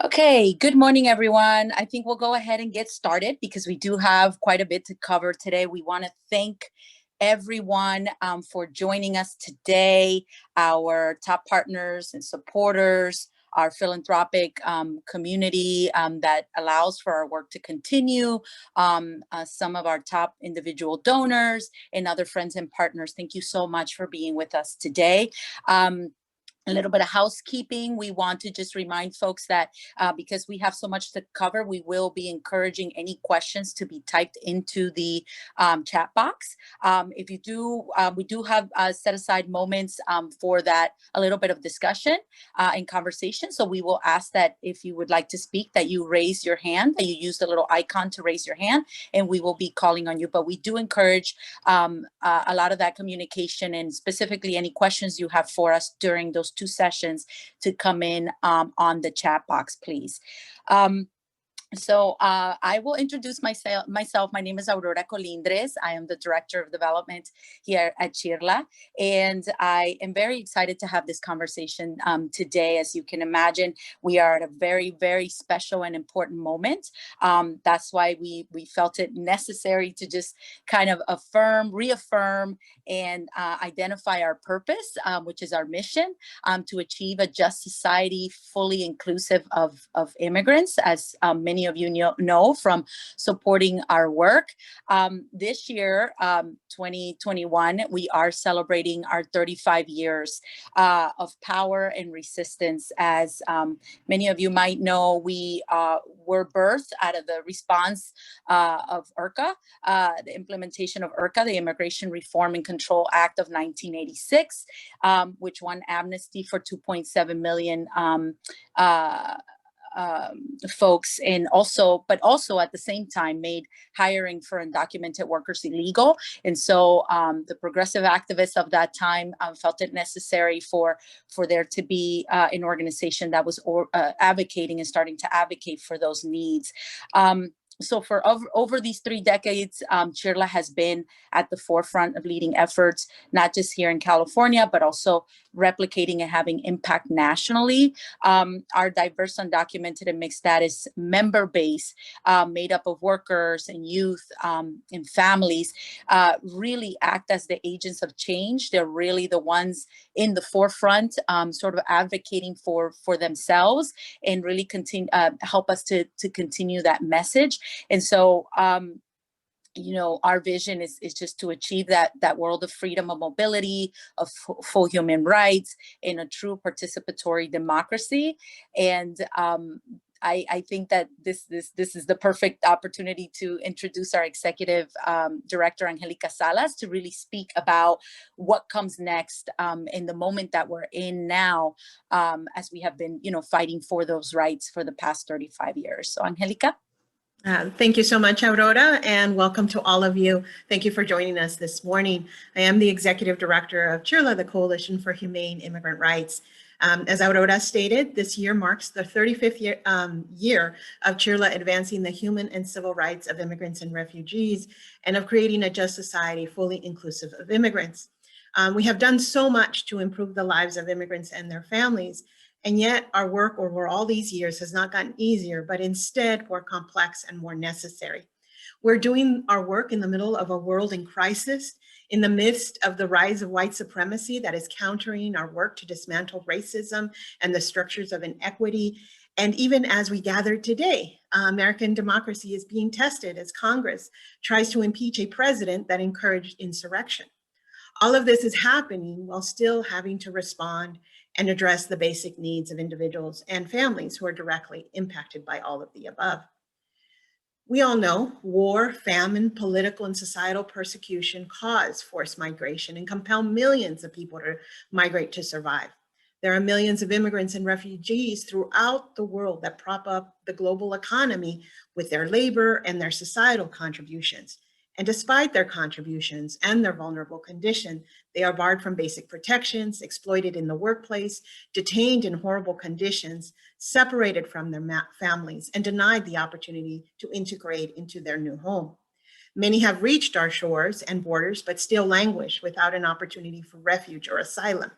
Okay, good morning, everyone. I think we'll go ahead and get started because we do have quite a bit to cover today. We want to thank everyone for joining us today, our top partners and supporters, our philanthropic community that allows for our work to continue, some of our top individual donors and other friends and partners. Thank you so much for being with us today. A little bit of housekeeping. We want to just remind folks that because we have so much to cover, we will be encouraging any questions to be typed into the chat box. If you do, we do have set aside moments for that, a little bit of discussion and conversation. So we will ask that if you would like to speak, that you raise your hand, that you use the little icon to raise your hand, and we will be calling on you. But we do encourage a lot of that communication, and specifically any questions you have for us during those two sessions to come in on the chat box, please. So I will introduce myself. My name is Aurora Colindres. I am the Director of Development here at CHIRLA, and I am very excited to have this conversation today. As you can imagine, we are at a very, very special and important moment. That's why we felt it necessary to just kind of reaffirm, and identify our purpose, which is our mission, to achieve a just society fully inclusive of immigrants, as many of you know from supporting our work. This year, 2021, we are celebrating our 35 years of power and resistance. As many of you might know, we were birthed out of the response of IRCA, the implementation of IRCA, the Immigration Reform and Control Act of 1986, which won amnesty for 2.7 million folks, and also at the same time made hiring for undocumented workers illegal. And so the progressive activists of that time felt it necessary for there to be an organization that was advocating and starting to advocate for those needs. So for over these 3 decades, CHIRLA has been at the forefront of leading efforts, not just here in California, but also replicating and having impact nationally. Our diverse, undocumented, and mixed status member base, made up of workers and youth and families, really act as the agents of change. They're really the ones in the forefront, sort of advocating for themselves, and really help us to continue that message. And so, our vision is just to achieve that world of freedom, of mobility, of full human rights, in a true participatory democracy. And I think that this is the perfect opportunity to introduce our executive director, Angelica Salas, to really speak about what comes next in the moment that we're in now, as we have been, fighting for those rights for the past 35 years. So, Angelica. Thank you so much, Aurora, and welcome to all of you. Thank you for joining us this morning. I am the Executive Director of CHIRLA, the Coalition for Humane Immigrant Rights. As Aurora stated, this year marks the 35th year of CHIRLA advancing the human and civil rights of immigrants and refugees, and of creating a just society fully inclusive of immigrants. We have done so much to improve the lives of immigrants and their families, and yet our work over all these years has not gotten easier, but instead more complex and more necessary. We're doing our work in the middle of a world in crisis, in the midst of the rise of white supremacy that is countering our work to dismantle racism and the structures of inequity. And even as we gather today, American democracy is being tested as Congress tries to impeach a president that encouraged insurrection. All of this is happening while still having to respond and address the basic needs of individuals and families who are directly impacted by all of the above. We all know war, famine, political and societal persecution cause forced migration and compel millions of people to migrate to survive. There are millions of immigrants and refugees throughout the world that prop up the global economy with their labor and their societal contributions. And despite their contributions and their vulnerable condition, they are barred from basic protections, exploited in the workplace, detained in horrible conditions, separated from their families, and denied the opportunity to integrate into their new home. Many have reached our shores and borders, but still languish without an opportunity for refuge or asylum.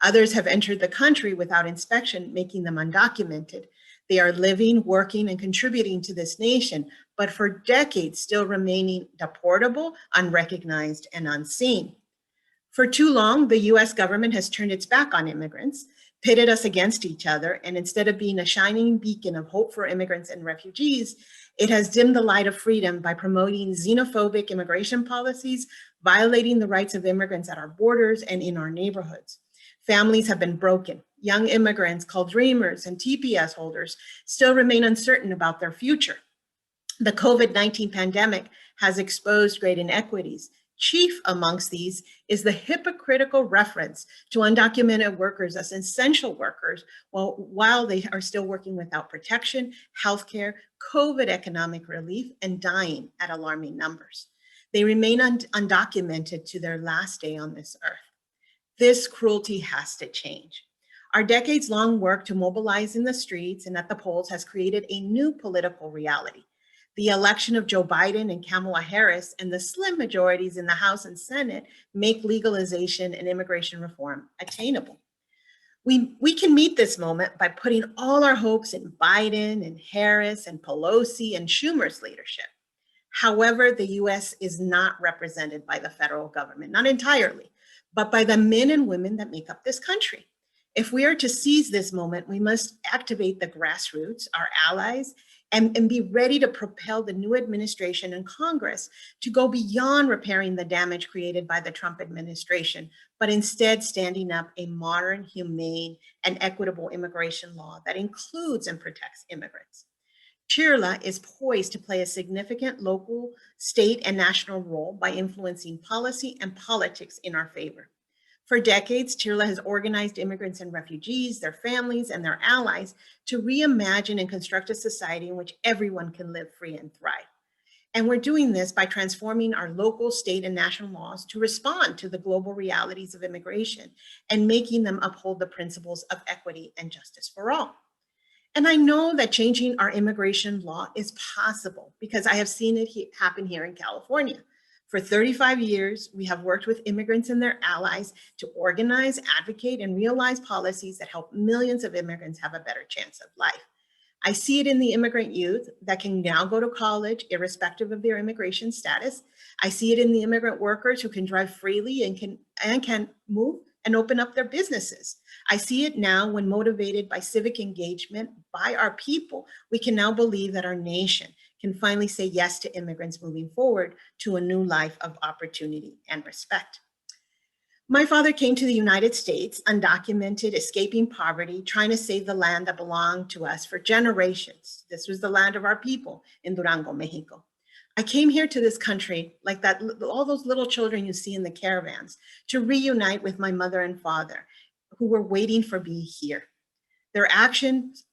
Others have entered the country without inspection, making them undocumented. They are living, working, and contributing to this nation, but for decades still remaining deportable, unrecognized, and unseen. For too long, the US government has turned its back on immigrants, pitted us against each other, and instead of being a shining beacon of hope for immigrants and refugees, it has dimmed the light of freedom by promoting xenophobic immigration policies, violating the rights of immigrants at our borders and in our neighborhoods. Families have been broken. Young immigrants called dreamers and TPS holders still remain uncertain about their future. The COVID-19 pandemic has exposed great inequities. Chief amongst these is the hypocritical reference to undocumented workers as essential workers while they are still working without protection, healthcare, COVID economic relief, and dying at alarming numbers. They remain undocumented to their last day on this earth. This cruelty has to change. Our decades-long work to mobilize in the streets and at the polls has created a new political reality. The election of Joe Biden and Kamala Harris and the slim majorities in the House and Senate make legalization and immigration reform attainable. We can meet this moment by putting all our hopes in Biden and Harris and Pelosi and Schumer's leadership. However, the US is not represented by the federal government, not entirely, but by the men and women that make up this country. If we are to seize this moment, we must activate the grassroots, our allies, and be ready to propel the new administration and Congress to go beyond repairing the damage created by the Trump administration, but instead standing up a modern, humane, and equitable immigration law that includes and protects immigrants. CHIRLA is poised to play a significant local, state, and national role by influencing policy and politics in our favor. For decades, CHIRLA has organized immigrants and refugees, their families, and their allies to reimagine and construct a society in which everyone can live free and thrive. And we're doing this by transforming our local, state, and national laws to respond to the global realities of immigration and making them uphold the principles of equity and justice for all. And I know that changing our immigration law is possible because I have seen it happen here in California. For 35 years, we have worked with immigrants and their allies to organize, advocate, and realize policies that help millions of immigrants have a better chance of life. I see it in the immigrant youth that can now go to college irrespective of their immigration status. I see it in the immigrant workers who can drive freely and can move and open up their businesses. I see it now when motivated by civic engagement by our people, we can now believe that our nation can finally say yes to immigrants moving forward to a new life of opportunity and respect. My father came to the United States, undocumented, escaping poverty, trying to save the land that belonged to us for generations. This was the land of our people in Durango, Mexico. I came here to this country like that, all those little children you see in the caravans, to reunite with my mother and father who were waiting for me here. Their actions,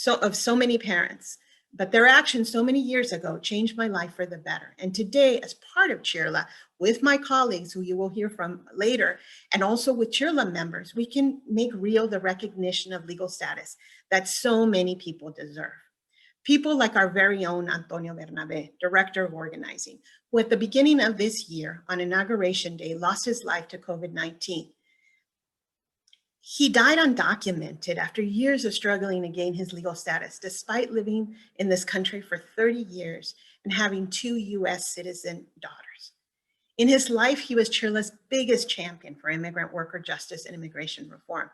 of so many parents, but their actions so many years ago changed my life for the better. And today, as part of CHIRLA, with my colleagues who you will hear from later, and also with CHIRLA members, we can make real the recognition of legal status that so many people deserve. People like our very own Antonio Bernabeu, Director of Organizing, who at the beginning of this year, on Inauguration Day, lost his life to COVID-19. He died undocumented after years of struggling to gain his legal status, despite living in this country for 30 years and having 2 US citizen daughters. In his life, he was CHIRLA's biggest champion for immigrant worker justice and immigration reform.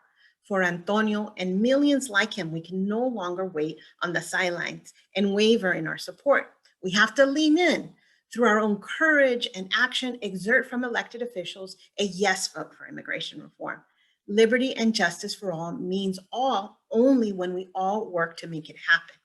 For Antonio and millions like him, we can no longer wait on the sidelines and waver in our support. We have to lean in through our own courage and action, exert from elected officials a yes vote for immigration reform. Liberty and justice for all means all only when we all work to make it happen.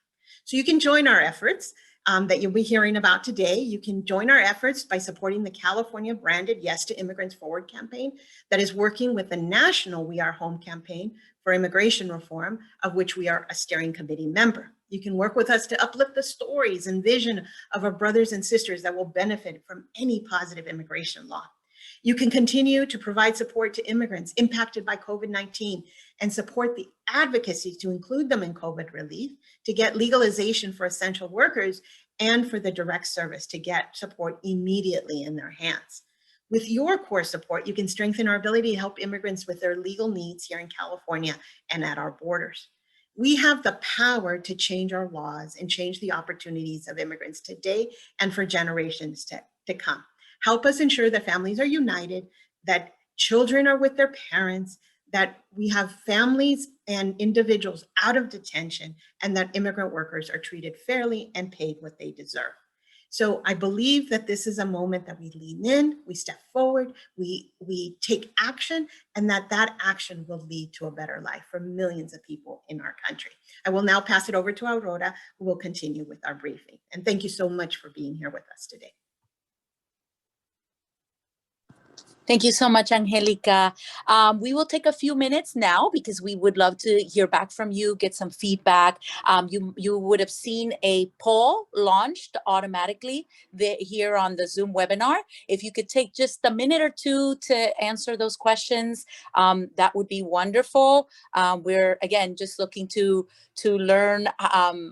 So you can join our efforts that you'll be hearing about today. You can join our efforts by supporting the California branded Yes to Immigrants Forward campaign that is working with the national We Are Home campaign for immigration reform, of which we are a steering committee member. You can work with us to uplift the stories and vision of our brothers and sisters that will benefit from any positive immigration law. You can continue to provide support to immigrants impacted by COVID-19 and support the advocacy to include them in COVID relief, to get legalization for essential workers, and for the direct service to get support immediately in their hands. With your core support, you can strengthen our ability to help immigrants with their legal needs here in California and at our borders. We have the power to change our laws and change the opportunities of immigrants today and for generations to come. Help us ensure that families are united, that children are with their parents, that we have families and individuals out of detention, and that immigrant workers are treated fairly and paid what they deserve. So I believe that this is a moment that we lean in, we step forward, we take action, and that action will lead to a better life for millions of people in our country. I will now pass it over to Aurora, who will continue with our briefing. And thank you so much for being here with us today. Thank you so much, Angelica. We will take a few minutes now because we would love to hear back from you, get some feedback. You would have seen a poll launched automatically here on the Zoom webinar. If you could take just a minute or two to answer those questions, that would be wonderful. We're, again, just looking to learn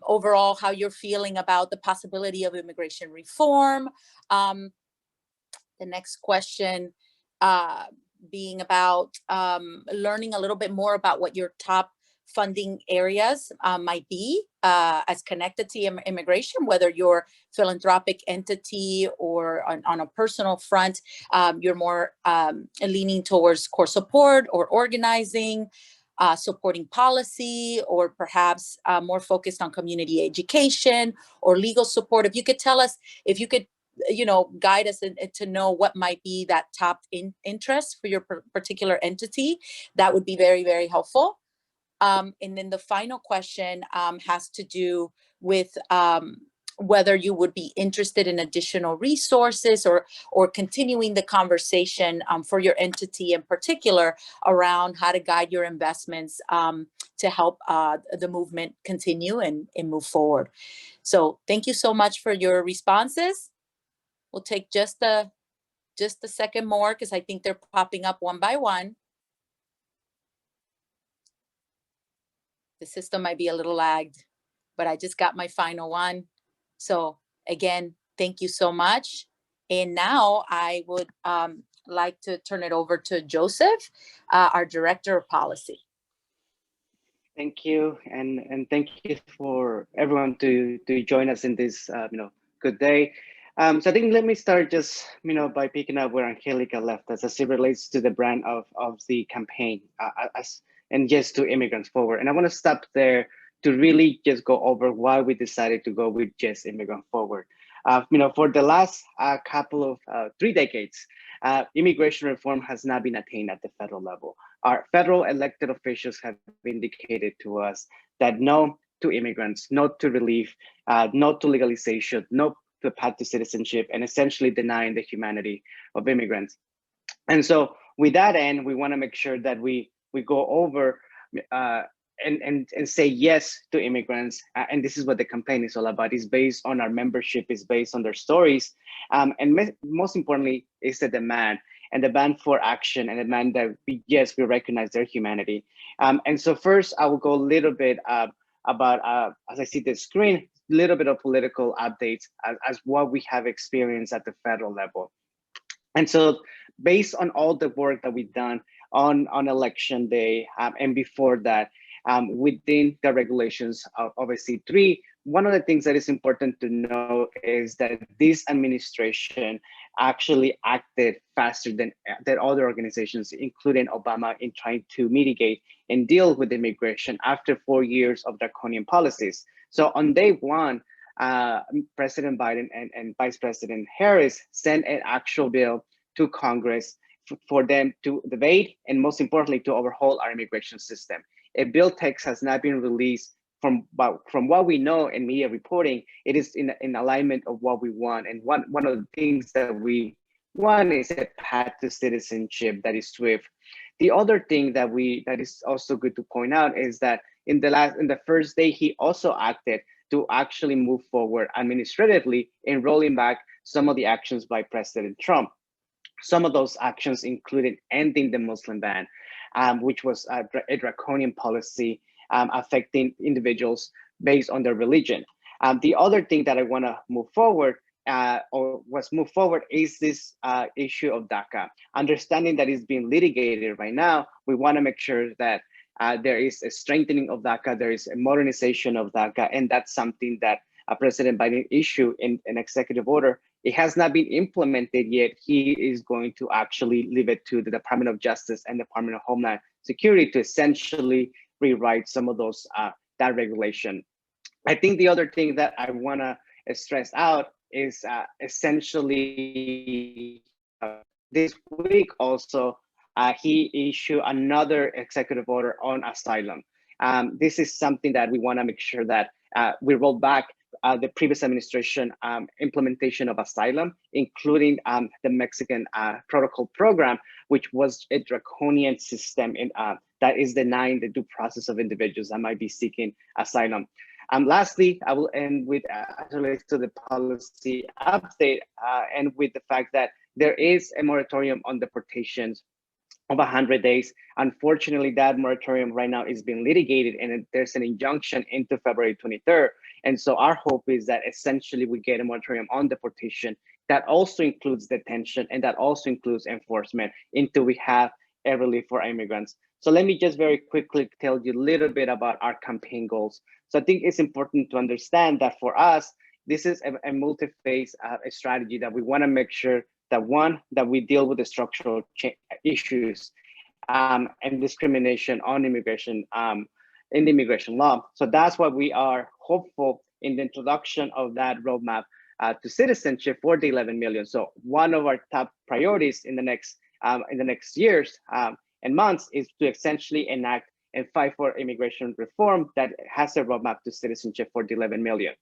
overall how you're feeling about the possibility of immigration reform. The next question being about learning a little bit more about what your top funding areas might be as connected to immigration, whether you're philanthropic entity or on a personal front, you're more leaning towards core support or organizing, supporting policy, or perhaps more focused on community education or legal support. If you could tell us, if you could guide us to know what might be that top interest for your particular entity, that would be very, very helpful. And then the final question has to do with whether you would be interested in additional resources or continuing the conversation for your entity in particular around how to guide your investments to help the movement continue and move forward. So thank you so much for your responses. We'll take just a second more because I think they're popping up one by one. The system might be a little lagged, but I just got my final one. So again, thank you so much. And now I would like to turn it over to Joseph, our Director of Policy. Thank you, and thank you for everyone to join us in this good day. So I think let me start just by picking up where Angelica left us as it relates to the brand of the campaign and just to Immigrants Forward. And I want to stop there to really just go over why we decided to go with just Immigrants Forward. For the last couple of 3 decades, immigration reform has not been attained at the federal level. Our federal elected officials have indicated to us that no to immigrants, no to relief, no to legalization, no to a path to citizenship, and essentially denying the humanity of immigrants. And so with that end, we want to make sure that we go over and say yes to immigrants. And this is what the campaign is all about. It's based on our membership, it's based on their stories. And most importantly, it's the demand for action and demand that we recognize their humanity. And so first, I will go a little bit about, as I see the screen, a little bit of political updates as what we have experienced at the federal level. And so based on all the work that we've done on election day and before that, within the regulations of OVC3, one of the things that is important to know is that this administration actually acted faster than other organizations, including Obama, in trying to mitigate and deal with immigration after 4 years of draconian policies. So on day one, President Biden and Vice President Harris sent an actual bill to Congress for them to debate and, most importantly, to overhaul our immigration system. A bill text has not been released. From what we know in media reporting, it is in alignment of what we want. And one of the things that we want is a path to citizenship that is swift. The other thing that is also good to point out is that in the first day, he also acted to actually move forward administratively in rolling back some of the actions by President Trump. Some of those actions included ending the Muslim ban, which was a draconian policy affecting individuals based on their religion. The other thing that I want to move forward is this issue of DACA. Understanding that it's being litigated right now, we want to make sure that there is a strengthening of DACA, there is a modernization of DACA, and that's something that President Biden issued in an executive order. It has not been implemented yet. He is going to actually leave it to the Department of Justice and Department of Homeland Security to essentially rewrite some of those that regulation. I think the other thing that I want to stress out is essentially this week also, he issued another executive order on asylum. This is something that we want to make sure that we roll back the previous administration implementation of asylum, including the Mexican protocol program, which was a draconian system in, that is denying the due process of individuals that might be seeking asylum. Lastly, I will end with as it relates to the policy update and with the fact that there is a moratorium on deportations of 100 days. Unfortunately, that moratorium right now is being litigated and there's an injunction into February 23rd. And so our hope is that essentially we get a moratorium on deportation that also includes detention and that also includes enforcement until we have a relief for immigrants. So let me just very quickly tell you a little bit about our campaign goals. So I think it's important to understand that for us, this is a multi-phase strategy that we want to make sure that one, that we deal with the structural issues and discrimination on immigration in the immigration law. So that's why we are hopeful in the introduction of that roadmap to citizenship for the 11 million. So one of our top priorities in the next years and months is to essentially enact and fight for immigration reform that has a roadmap to citizenship for the 11 million.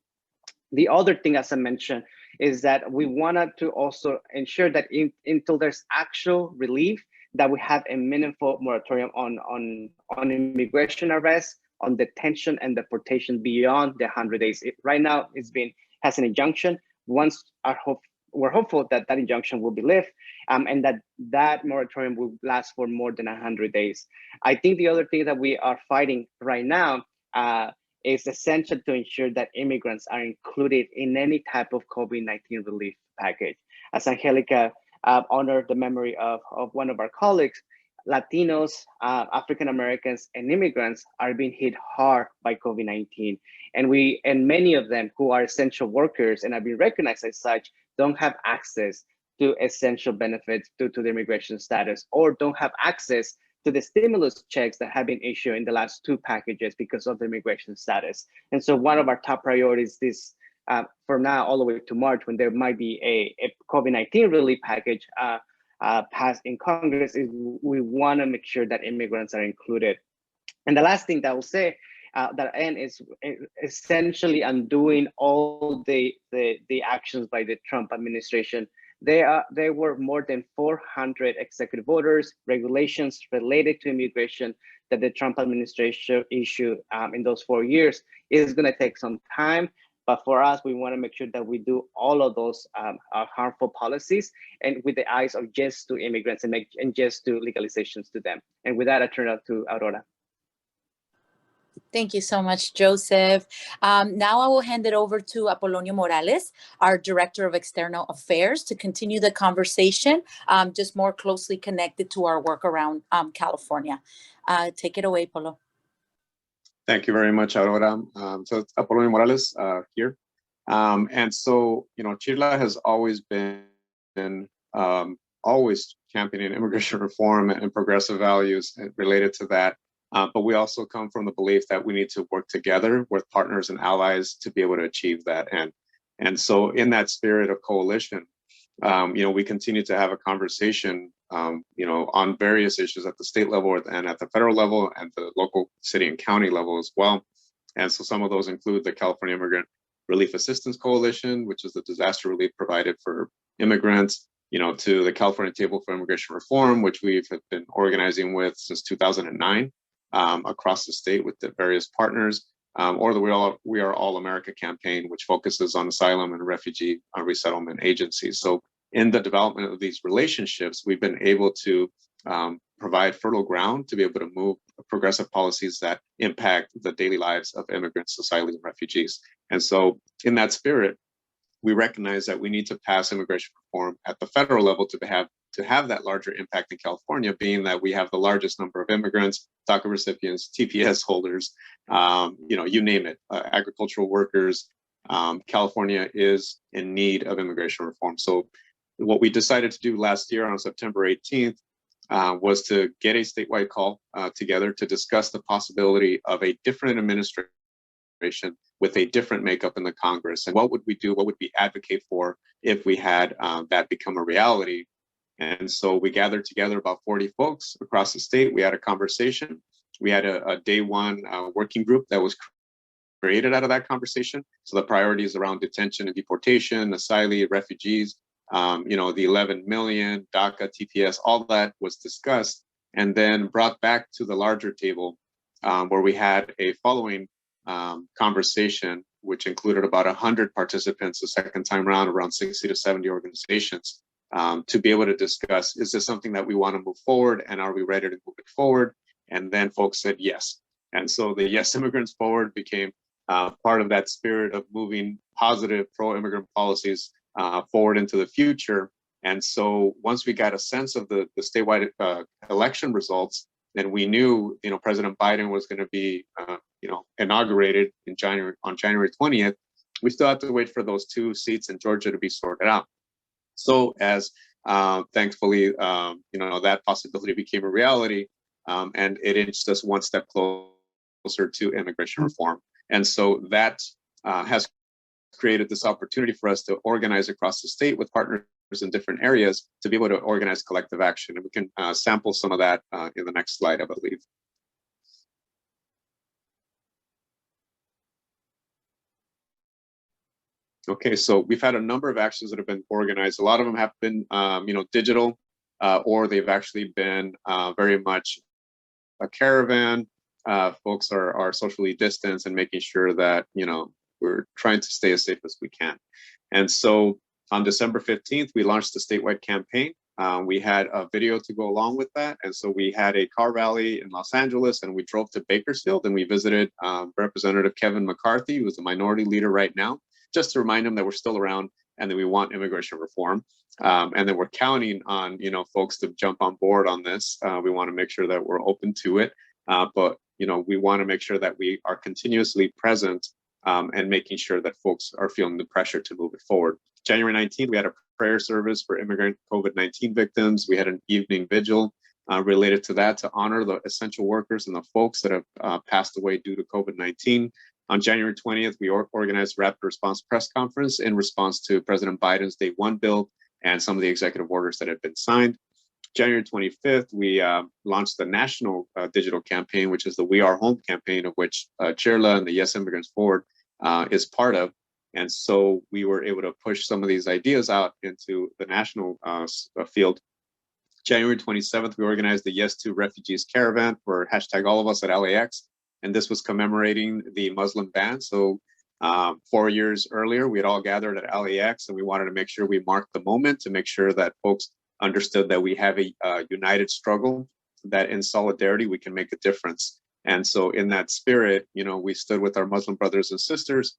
The other thing, as I mentioned, is that we wanted to also ensure that until there's actual relief, that we have a meaningful moratorium on immigration arrest, on detention and deportation beyond the 100 days. Right now, has an injunction. Once we're hopeful that that injunction will be lifted and that moratorium will last for more than 100 days. I think the other thing that we are fighting right now is essential to ensure that immigrants are included in any type of COVID-19 relief package. As Angelica honored the memory of one of our colleagues, Latinos, African Americans, and immigrants are being hit hard by COVID-19. And many of them who are essential workers and have been recognized as such don't have access to essential benefits due to the immigration status, or don't have access to the stimulus checks that have been issued in the last two packages because of the immigration status. And so one of our top priorities this from now all the way to March, when there might be a COVID-19 relief package passed in Congress, is we want to make sure that immigrants are included. And the last thing that I will say that end is essentially undoing all the actions by the Trump administration. There were more than 400 executive orders, regulations related to immigration that the Trump administration issued in those 4 years. It is going to take some time, but for us, we want to make sure that we do all of those harmful policies and with the eyes of just to immigrants and just to legalizations to them. And with that, I turn it to Aurora. Thank you so much, Joseph. Now I will hand it over to Apolonio Morales, our Director of External Affairs, to continue the conversation, just more closely connected to our work around California. Take it away, Polo. Thank you very much, Aurora. So it's Apolonio Morales here. And so, CHIRLA has always been always championing immigration reform and progressive values related to that. But we also come from the belief that we need to work together with partners and allies to be able to achieve that. And so in that spirit of coalition, we continue to have a conversation, on various issues at the state level and at the federal level and the local city and county level as well. And so some of those include the California Immigrant Relief Assistance Coalition, which is the disaster relief provided for immigrants, to the California Table for Immigration Reform, which we've been organizing with since 2009. Across the state with the various partners, or the We Are All America campaign, which focuses on asylum and refugee resettlement agencies. So in the development of these relationships, we've been able to provide fertile ground to be able to move progressive policies that impact the daily lives of immigrants, asylees, and refugees. And so in that spirit, we recognize that we need to pass immigration reform at the federal level to have to have that larger impact in California, being that we have the largest number of immigrants, DACA recipients, TPS holders, you name it, agricultural workers. California is in need of immigration reform. So what we decided to do last year on September 18th was to get a statewide call together to discuss the possibility of a different administration with a different makeup in the Congress. And what would we do? What would we advocate for if we had that become a reality? And so we gathered together about 40 folks across the state. We had a conversation. We had a day one working group that was created out of that conversation. So the priorities around detention and deportation, asylee, refugees, the 11 million, DACA, TPS, all that was discussed and then brought back to the larger table where we had a following conversation, which included about 100 participants the second time around 60 to 70 organizations, to be able to discuss, is this something that we want to move forward and are we ready to move it forward? And then folks said yes. And so the Yes Immigrants Forward became part of that spirit of moving positive pro-immigrant policies forward into the future. And so once we got a sense of the statewide election results, then we knew, President Biden was going to be, inaugurated in on January 20th. We still have to wait for those 2 seats in Georgia to be sorted out. So as thankfully, that possibility became a reality, and it inched us one step closer to immigration reform. And so that has created this opportunity for us to organize across the state with partners in different areas to be able to organize collective action. And we can sample some of that in the next slide, I believe. Okay, so we've had a number of actions that have been organized. A lot of them have been, digital, or they've actually been very much a caravan. Folks are socially distanced and making sure that, we're trying to stay as safe as we can. And so on December 15th, we launched the statewide campaign. We had a video to go along with that. And so we had a car rally in Los Angeles and we drove to Bakersfield and we visited Representative Kevin McCarthy, who's the minority leader right now, just to remind him that we're still around and that we want immigration reform. And that we're counting on, folks to jump on board on this. We want to make sure that we're open to it. But, we want to make sure that we are continuously present and making sure that folks are feeling the pressure to move it forward. January 19th, we had a prayer service for immigrant COVID-19 victims. We had an evening vigil related to that to honor the essential workers and the folks that have passed away due to COVID-19. On January 20th, we organized a rapid response press conference in response to President Biden's Day 1 bill and some of the executive orders that had been signed. January 25th, we launched the national digital campaign, which is the We Are Home campaign, of which CHIRLA and the Yes Immigrants Forward is part of. And so we were able to push some of these ideas out into the national field. January 27th, we organized the Yes to Refugees Caravan for #AllOfUs at LAX. And this was commemorating the Muslim ban. So 4 years earlier, we had all gathered at LAX and we wanted to make sure we marked the moment to make sure that folks understood that we have a united struggle, that in solidarity, we can make a difference. And so in that spirit, we stood with our Muslim brothers and sisters,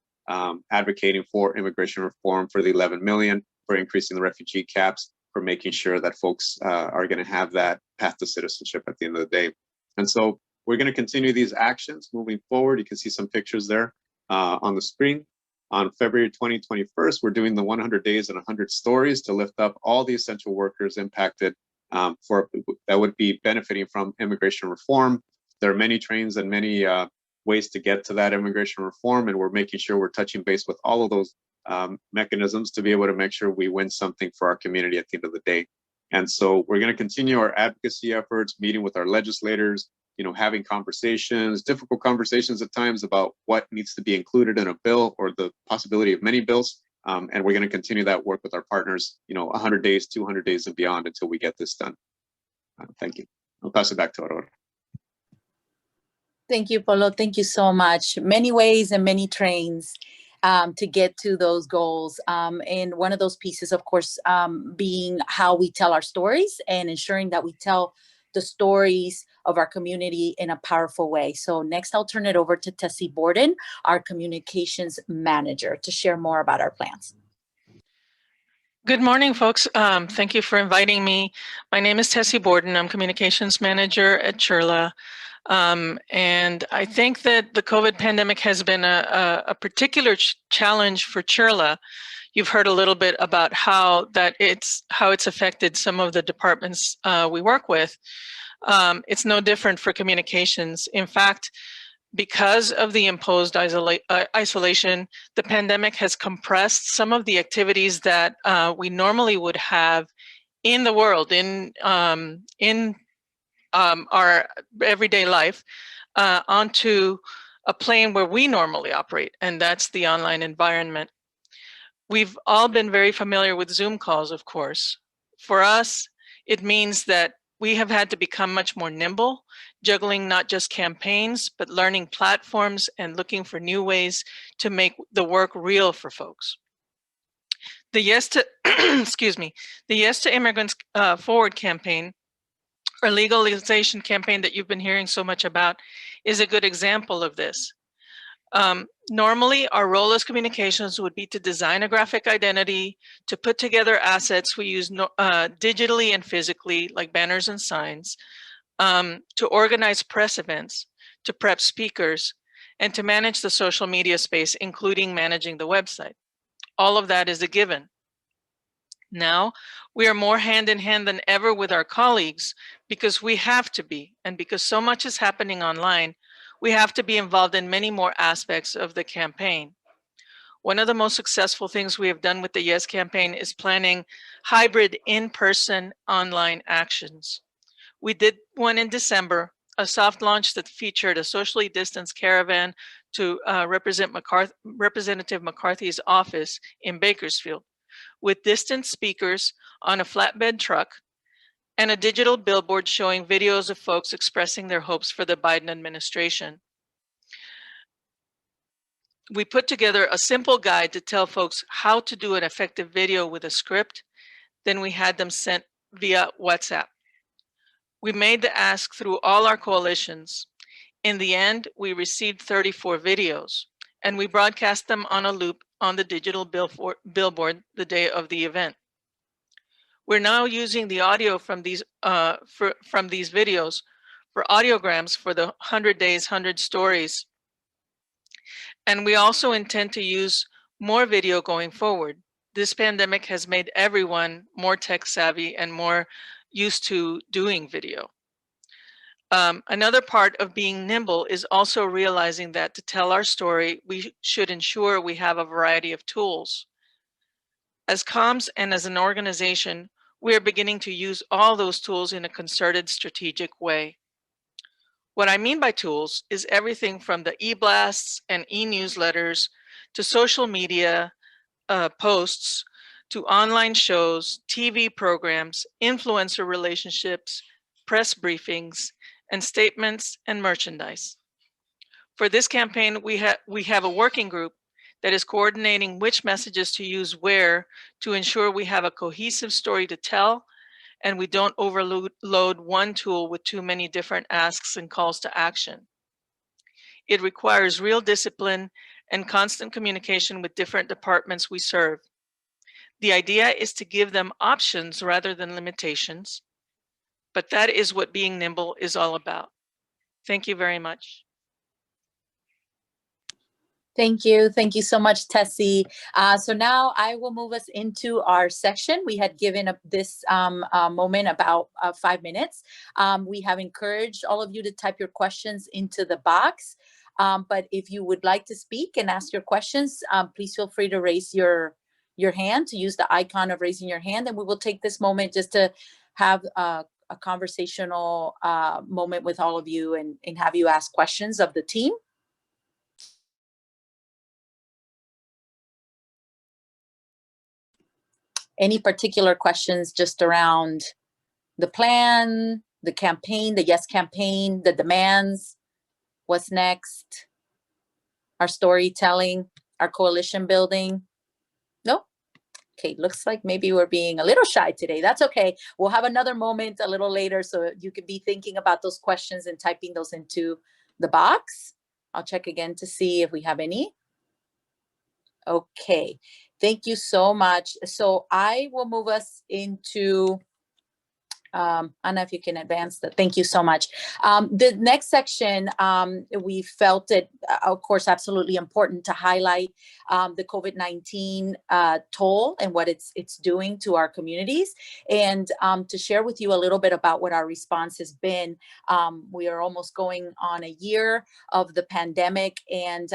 advocating for immigration reform for the 11 million, for increasing the refugee caps, for making sure that folks are going to have that path to citizenship at the end of the day. And so we're going to continue these actions moving forward. You can see some pictures there on the screen. On February 21st, we're doing the 100 days and 100 stories to lift up all the essential workers impacted that would be benefiting from immigration reform. There are many trains and many ways to get to that immigration reform, and we're making sure we're touching base with all of those mechanisms to be able to make sure we win something for our community at the end of the day. And so we're going to continue our advocacy efforts, meeting with our legislators, having conversations, difficult conversations at times about what needs to be included in a bill or the possibility of many bills. And we're going to continue that work with our partners, 100 days, 200 days and beyond until we get this done. Thank you. I'll pass it back to Aurora. Thank you, Paulo. Thank you so much. Many ways and many trains to get to those goals. And one of those pieces, of course, being how we tell our stories and ensuring that we tell the stories of our community in a powerful way. So next, I'll turn it over to Tessie Borden, our communications manager, to share more about our plans. Good morning, folks. Thank you for inviting me. My name is Tessie Borden. I'm Communications Manager at CHIRLA. And I think that the COVID pandemic has been a particular challenge for CHIRLA. You've heard a little bit about how it's affected some of the departments we work with. It's no different for communications. In fact, because of the imposed isolation, the pandemic has compressed some of the activities that we normally would have in the world, in our everyday life, onto a plane where we normally operate, and that's the online environment. We've all been very familiar with Zoom calls, of course. For us, it means that we have had to become much more nimble, juggling not just campaigns, but learning platforms and looking for new ways to make the work real for folks. The Yes to, excuse me, the Yes to Immigrants Forward campaign, or legalization campaign that you've been hearing so much about, is a good example of this. Normally, our role as communications would be to design a graphic identity, to put together assets we use digitally and physically, like banners and signs, to organize press events, to prep speakers, and to manage the social media space, including managing the website. All of that is a given. Now, we are more hand in hand than ever with our colleagues because we have to be, and because so much is happening online, we have to be involved in many more aspects of the campaign. One of the most successful things we have done with the Yes campaign is planning hybrid in-person online actions. We did one in December, a soft launch that featured a socially distanced caravan to represent Representative McCarthy's office in Bakersfield, with distant speakers on a flatbed truck and a digital billboard showing videos of folks expressing their hopes for the Biden administration. We put together a simple guide to tell folks how to do an effective video with a script. Then we had them sent via WhatsApp. We made the ask through all our coalitions. In the end, we received 34 videos, and we broadcast them on a loop on the digital billboard the day of the event. We're now using the audio from these videos for audiograms for the 100 Days, 100 Stories. And we also intend to use more video going forward. This pandemic has made everyone more tech savvy and more used to doing video. Another part of being nimble is also realizing that to tell our story, we should ensure we have a variety of tools. As comms and as an organization, we are beginning to use all those tools in a concerted, strategic way. What I mean by tools is everything from the e-blasts and e-newsletters to social media posts, to online shows, TV programs, influencer relationships, press briefings, and statements and merchandise. For this campaign, we have a working group that is coordinating which messages to use where to ensure we have a cohesive story to tell and we don't overload one tool with too many different asks and calls to action. It requires real discipline and constant communication with different departments we serve. The idea is to give them options rather than limitations, but that is what being nimble is all about. Thank you very much. Thank you. Thank you so much, Tessie. So now I will move us into our section. We had given this moment about 5 minutes. We have encouraged all of you to type your questions into the box. But if you would like to speak and ask your questions, please feel free to raise your hand, to use the icon of raising your hand. And we will take this moment just to have a conversational moment with all of you and have you ask questions of the team. Any particular questions just around the plan, the campaign, the Yes campaign, the demands, what's next, our storytelling, our coalition building? No? Okay, looks like maybe we're being a little shy today. That's okay. We'll have another moment a little later so you could be thinking about those questions and typing those into the box. I'll check again to see if we have any. Okay, thank you so much. So I will move us into, Anna, if you can advance that. Thank you so much. The next section, we felt it, of course, absolutely important to highlight the COVID-19 toll and what it's doing to our communities, and to share with you a little bit about what our response has been. We are almost going on a year of the pandemic, and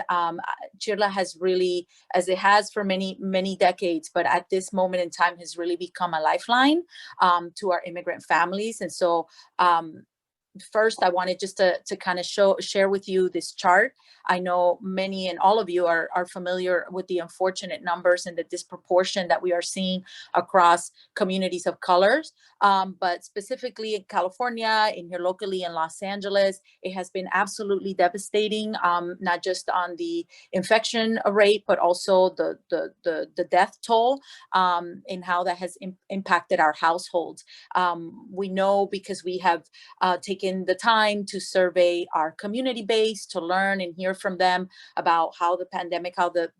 CHIRLA has really, as it has for many, many decades, but at this moment in time has really become a lifeline to our immigrant families. And so first, I wanted just to kind of share with you this chart. I know many and all of you are familiar with the unfortunate numbers and the disproportion that we are seeing across communities of colors. But specifically in California, in here locally in Los Angeles, it has been absolutely devastating, not just on the infection rate, but also the death toll, and how that has impacted our households. We know because we have taken the time to survey our community base, to learn and hear from them about how the pandemic, how the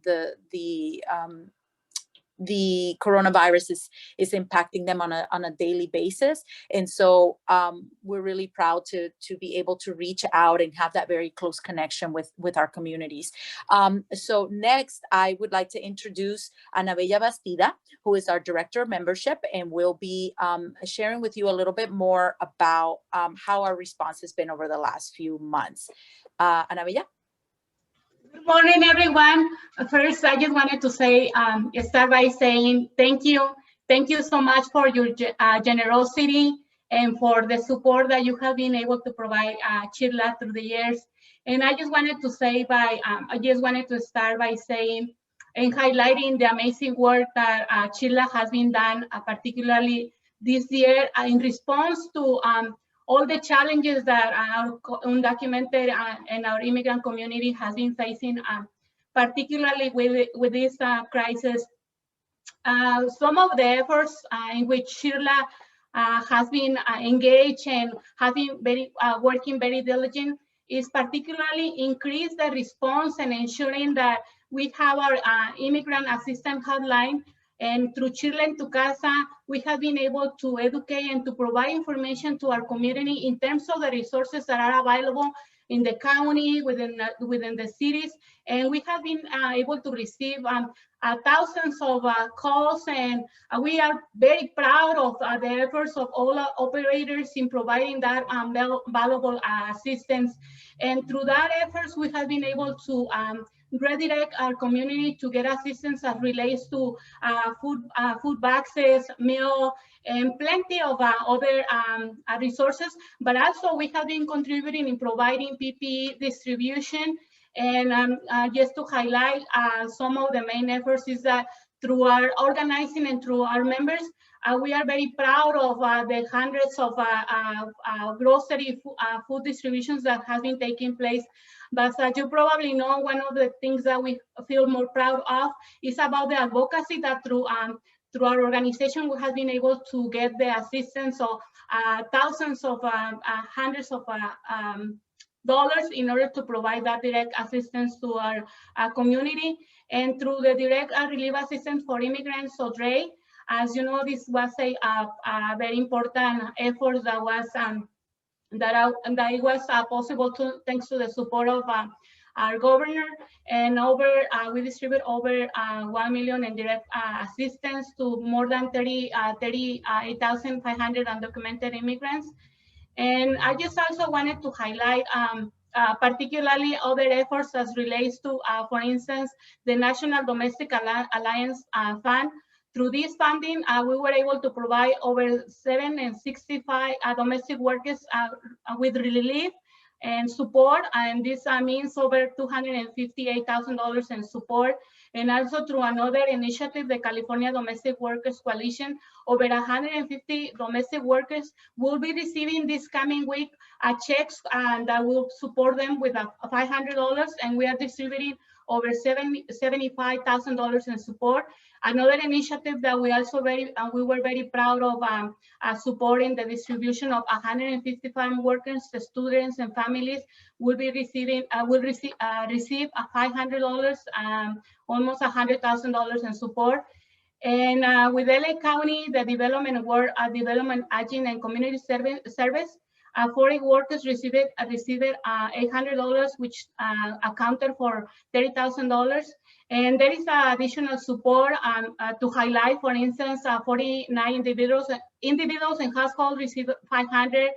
coronavirus is impacting them on a daily basis. And so we're really proud to be able to reach out and have that very close connection with our communities. So next, I would like to introduce Ana Bella Bastida, who is our Director of Membership, and will be sharing with you a little bit more about how our response has been over the last few months. Ana Bella? Good morning, everyone. First, I just wanted to say, start by saying thank you. Thank you so much for your generosity and for the support that you have been able to provide CHIRLA through the years. And I just wanted to say start by saying and highlighting the amazing work that CHIRLA has been done, particularly this year in response to all the challenges that our undocumented and our immigrant community has been facing, particularly with this crisis. Some of the efforts in which CHIRLA has been engaged and has been working very diligent is particularly increase the response and ensuring that we have our immigrant assistance hotline. And through CHIRLA en Tu Casa, we have been able to educate and to provide information to our community in terms of the resources that are available in the county, within the cities. And we have been able to receive thousands of calls, and we are very proud of the efforts of all our operators in providing that valuable assistance. And through that efforts, we have been able to redirect our community to get assistance as relates to food boxes, meal, and plenty of other resources. But also we have been contributing in providing PPE distribution. And just to highlight some of the main efforts is that through our organizing and through our members, we are very proud of the hundreds of grocery food distributions that have been taking place. But as you probably know, one of the things that we feel more proud of is about the advocacy that through our organization, we have been able to get the assistance of thousands of hundreds of dollars in order to provide that direct assistance to our community. And through the direct relief assistance for immigrants, so DRE, as you know, this was a very important effort that was that it was possible thanks to the support of our governor. And we distribute over 1 million in direct assistance to more than 38,500 undocumented immigrants. And I just also wanted to highlight particularly other efforts as relates to, for instance, the National Domestic Alliance Fund. Through this funding, we were able to provide over 765 domestic workers with relief and support, and this means over $258,000 in support. And also through another initiative, the California Domestic Workers Coalition, over 150 domestic workers will be receiving this coming week checks that will support them with $500, and we are distributing over $75,000 in support. Another initiative that we also we were very proud of supporting the distribution of 155 workers, students, and families will be receiving receive $500, almost $100,000 in support. And with LA County, the development agent and community service, 40 workers received $800, which accounted for $30,000. And there is additional support to highlight, for instance, 49 individuals and households received $500.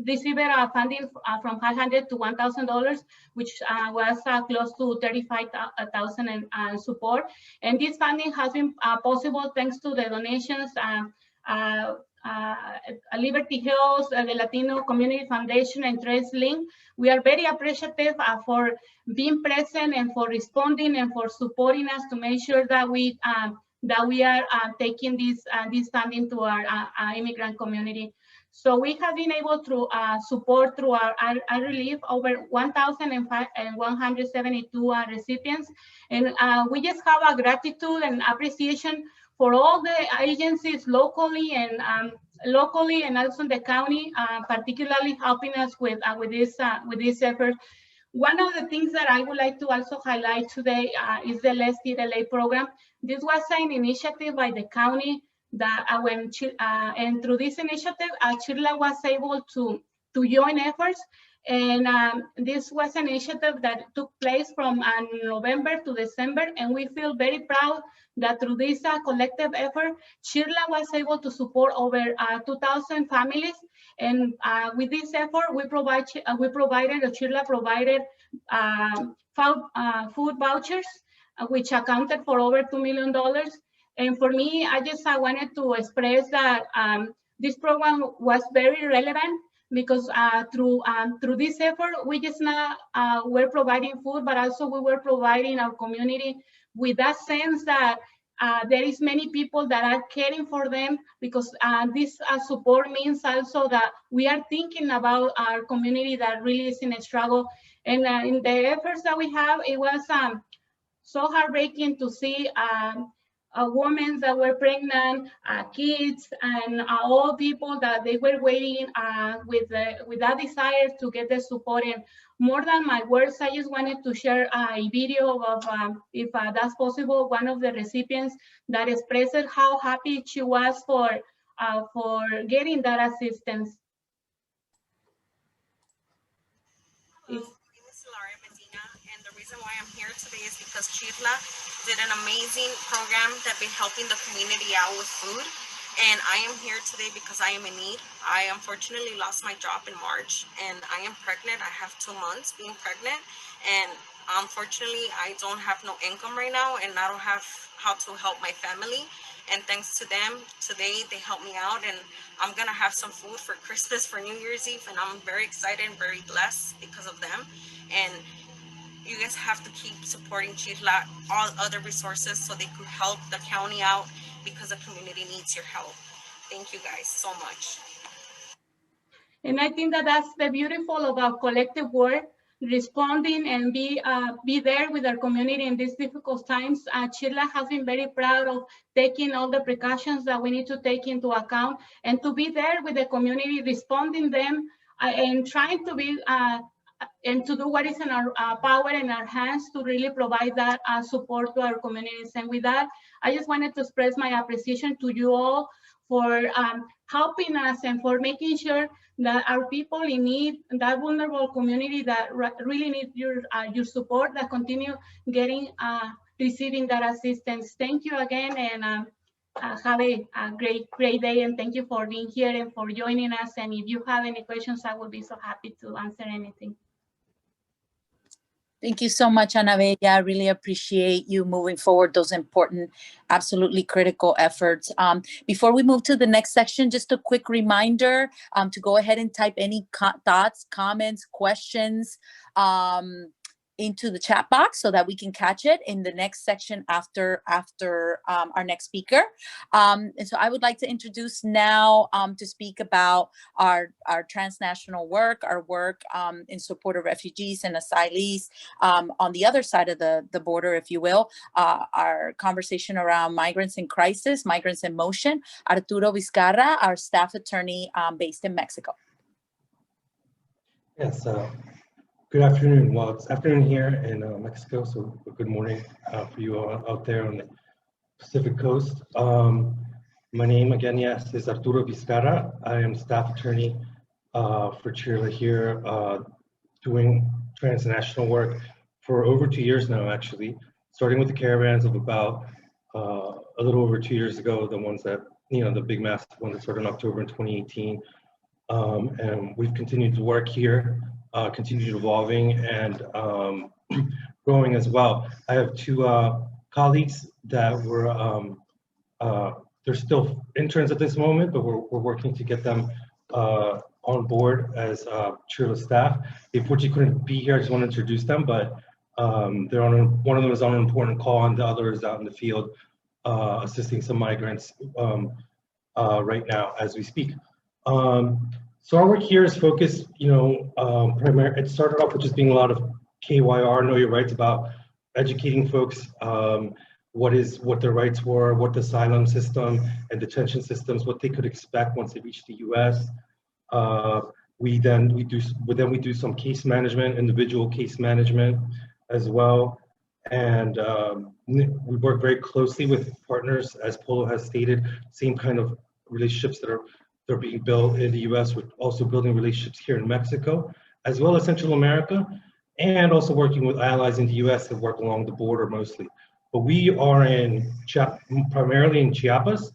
Received funding from $500 to $1,000, which was close to $35,000 in support. And this funding has been possible thanks to the donations Liberty Hills, the Latino Community Foundation, and TraceLink. We are very appreciative for being present and for responding and for supporting us to make sure that we are taking this funding to our immigrant community. So we have been able to support through our relief over 1,172 recipients. And we just have a gratitude and appreciation for all the agencies locally and also the county, particularly helping us with this effort. One of the things that I would like to also highlight today is the Let's Eat LA program. This was an initiative by the county that and through this initiative, CHIRLA was able to join efforts. And this was an initiative that took place from November to December. And we feel very proud that through this collective effort, CHIRLA was able to support over 2,000 families. And with this effort, CHIRLA provided food vouchers, which accounted for over $2 million. And for me, I just wanted to express that this program was very relevant because through this effort, we just not were providing food, but also we were providing our community with that sense that there is many people that are caring for them, because this support means also that we are thinking about our community that really is in a struggle. And in the efforts that we have, it was so heartbreaking to see women that were pregnant, kids, and all people that they were waiting with that desire to get the support. And more than my words, I just wanted to share a video of, if that's possible, one of the recipients that expressed how happy she was for getting that assistance. The reason why I'm here today is because CHIRLA did an amazing program that been helping the community out with food. And I am here today because I am in need. I unfortunately lost my job in March, and I am pregnant. I have 2 months being pregnant, and unfortunately I don't have no income right now, and I don't have how to help my family. And thanks to them, today they helped me out, and I'm gonna have some food for Christmas, for New Year's Eve, and I'm very excited and very blessed because of them. And you guys have to keep supporting CHIRLA, all other resources, so they could help the county out, because the community needs your help. Thank you guys so much. And I think that that's the beautiful of our collective work, responding and be there with our community in these difficult times. CHIRLA has been very proud of taking all the precautions that we need to take into account, and to be there with the community, responding them, and trying to be and to do what is in our power in our hands to really provide that support to our communities. And with that, I just wanted to express my appreciation to you all for helping us and for making sure that our people in need, that vulnerable community that really need your support, that continue receiving that assistance. Thank you again, and have a great day, and thank you for being here and for joining us. And if you have any questions, I will be so happy to answer anything. Thank you so much, Ana Bella. I really appreciate you moving forward those important, absolutely critical efforts. Before we move to the next section, just a quick reminder to go ahead and type any thoughts, comments, questions into the chat box so that we can catch it in the next section after our next speaker. And so I would like to introduce now to speak about our transnational work, our work in support of refugees and asylees on the other side of the border, if you will, our conversation around migrants in crisis, migrants in motion, Arturo Vizcarra, our staff attorney based in Mexico. Yes, good afternoon. Well, it's afternoon here in Mexico, so good morning for you all out there on the Pacific Coast. My name again, yes, is Arturo Vizcarra. I am staff attorney for CHIRLA here, doing transnational work for over 2 years now, actually, starting with the caravans of about a little over 2 years ago, the ones that, the big massive one that started in October in 2018. And we've continued to work here, continued evolving and growing as well. I have two colleagues that were, they're still interns at this moment, but we're working to get them on board as CHIRLA staff. They unfortunately couldn't be here. I just want to introduce them, but they're on one of them is on an important call and the other is out in the field assisting some migrants right now as we speak. So our work here is focused, primarily, it started off with just being a lot of KYR, Know Your Rights, about educating folks what their rights were, what the asylum system and detention systems, what they could expect once they reach the U.S. We do some case management, individual case management as well, and we work very closely with partners, as Polo has stated, same kind of relationships that are being built in the U.S. We're also building relationships here in Mexico, as well as Central America, and also working with allies in the U.S. that work along the border mostly. But we are primarily in Chiapas.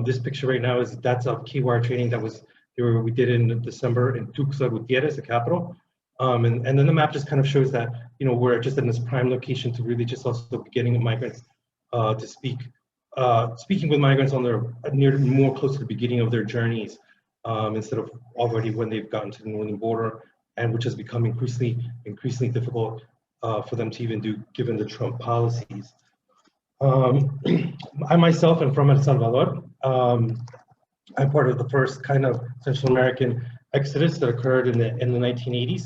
This picture right now that's a KYR training that we did in December in Tuxtla Gutierrez, the capital. And then the map just kind of shows that we're just in this prime location to really just also be getting migrants to speaking with migrants on their more close to the beginning of their journeys instead of already when they've gotten to the northern border, and which has become increasingly difficult for them to even do given the Trump policies. I myself am from El Salvador. I'm part of the first kind of Central American exodus that occurred in the 1980s.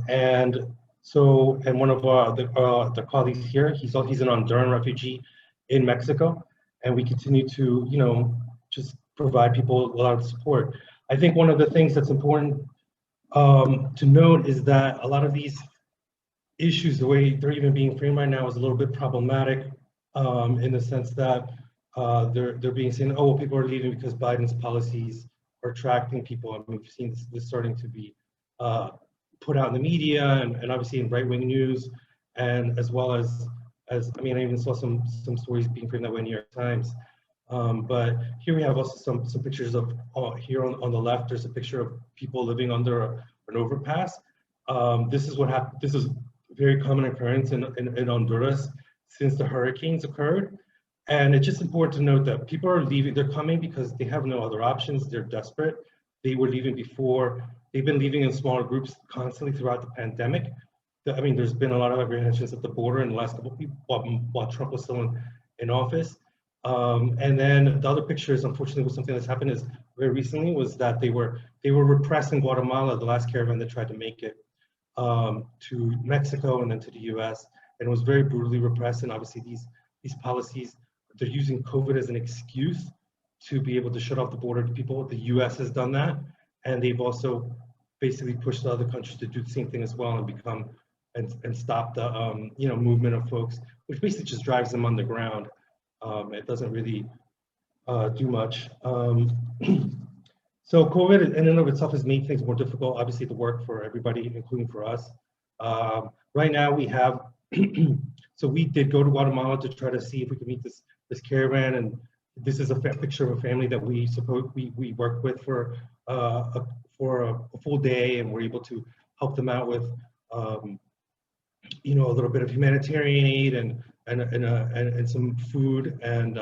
And one of the colleagues here, he's an Honduran refugee in Mexico, and we continue to, just provide people a lot of support. I think one of the things that's important to note is that a lot of these issues, the way they're even being framed right now, is a little bit problematic in the sense that they're being seen, oh, well, people are leaving because Biden's policies are attracting people. I mean, we've seen this starting to be put out in the media and obviously in right-wing news, and as well as I even saw some stories being framed that way in New York Times. But here we have also some pictures of, here on the left, there's a picture of people living under an overpass. This is what happened. This is a very common occurrence in Honduras since the hurricanes occurred. And it's just important to note that people are leaving, they're coming because they have no other options, they're desperate. They were leaving before, they've been leaving in smaller groups constantly throughout the pandemic. I mean, there's been a lot of apprehensions at the border in the last couple of weeks while Trump was still in office. And then the other pictures, unfortunately, was something that's happened is very recently was that they were repressed in Guatemala, the last caravan that tried to make it to Mexico and then to the US, and it was very brutally repressed. And obviously these policies, they're using COVID as an excuse to be able to shut off the border to people. The US has done that, and they've also basically pushed the other countries to do the same thing as well and stop the movement of folks, which basically just drives them underground. It doesn't really do much. So COVID in and of itself has made things more difficult, obviously, to work for everybody, including for us. Right now we have, so we did go to Guatemala to try to see if we could meet this caravan, and this is a picture of a family that we worked with for a full day, and we're able to help them out with a little bit of humanitarian aid and some food, and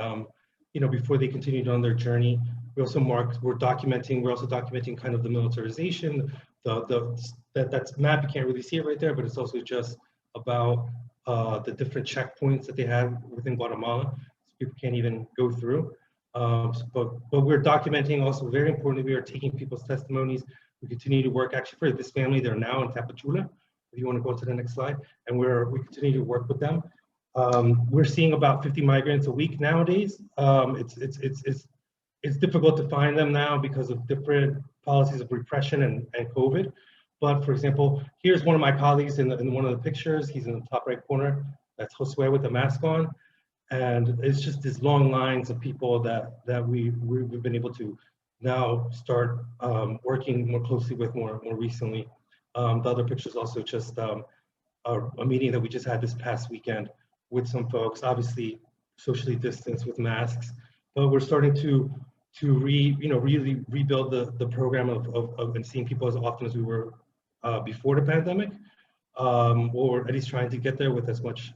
before they continued on their journey. We're also documenting kind of the militarization, that map, you can't really see it right there, but it's also just about the different checkpoints that they have within Guatemala. So people can't even go through. But we're documenting also, very importantly, we are taking people's testimonies. We continue to work actually for this family. They're now in Chula, if you want to go to the next slide. And we continue to work with them. We're seeing about 50 migrants a week nowadays. It's difficult to find them now because of different policies of repression and COVID. But for example, here's one of my colleagues in one of the pictures. He's in the top right corner. That's Josue with the mask on. And it's just these long lines of people that we've been able to now start working more closely with more recently. The other picture is also just a meeting that we just had this past weekend with some folks, obviously socially distanced with masks, but we're starting to really rebuild the program of and seeing people as often as we were before the pandemic, or at least trying to get there with as much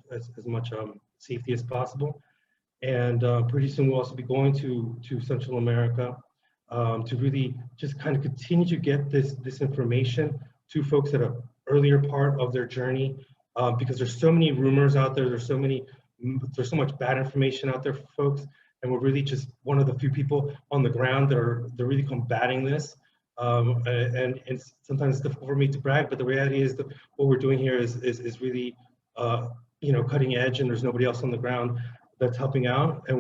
safety as possible. And pretty soon we'll also be going to Central America to really just kind of continue to get this information to folks at an earlier part of their journey, because there's so many rumors out there, there's so much bad information out there for folks, and we're really just one of the few people on the ground that are really combating this. And sometimes it's difficult for me to brag, but the reality is that what we're doing here is really cutting edge, and there's nobody else on the ground that's helping out, and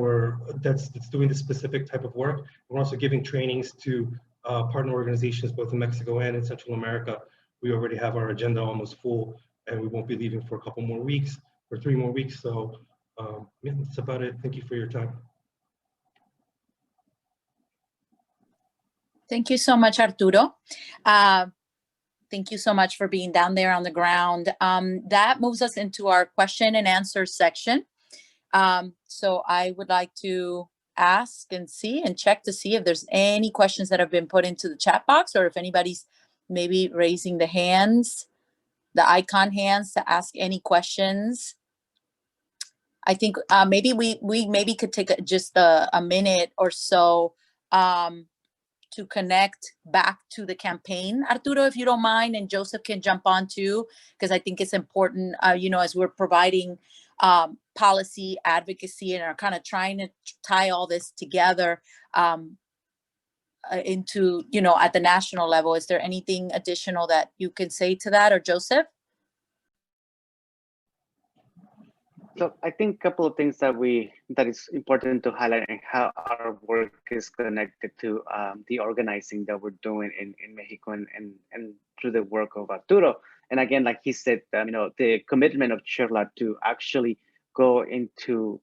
that's doing this specific type of work. We're also giving trainings to partner organizations both in Mexico and in Central America. We already have our agenda almost full, and we won't be leaving for a couple more weeks or 3 more weeks. So yeah, that's about it. Thank you for your time. Thank you so much, Arturo. Thank you so much for being down there on the ground. That moves us into our question and answer section. So I would like to ask and see and check to see if there's any questions that have been put into the chat box, or if anybody's maybe raising the icon hands to ask any questions. I think maybe we maybe could take just a minute or so to connect back to the campaign, Arturo, if you don't mind, and Joseph can jump on too, because I think it's important, as we're providing policy advocacy and are kind of trying to tie all this together into, at the national level. Is there anything additional that you can say to that, or Joseph? So I think a couple of things that is important to highlight, and how our work is connected to the organizing that we're doing in Mexico and through the work of Arturo. And again, like he said, the commitment of CHIRLA to actually go into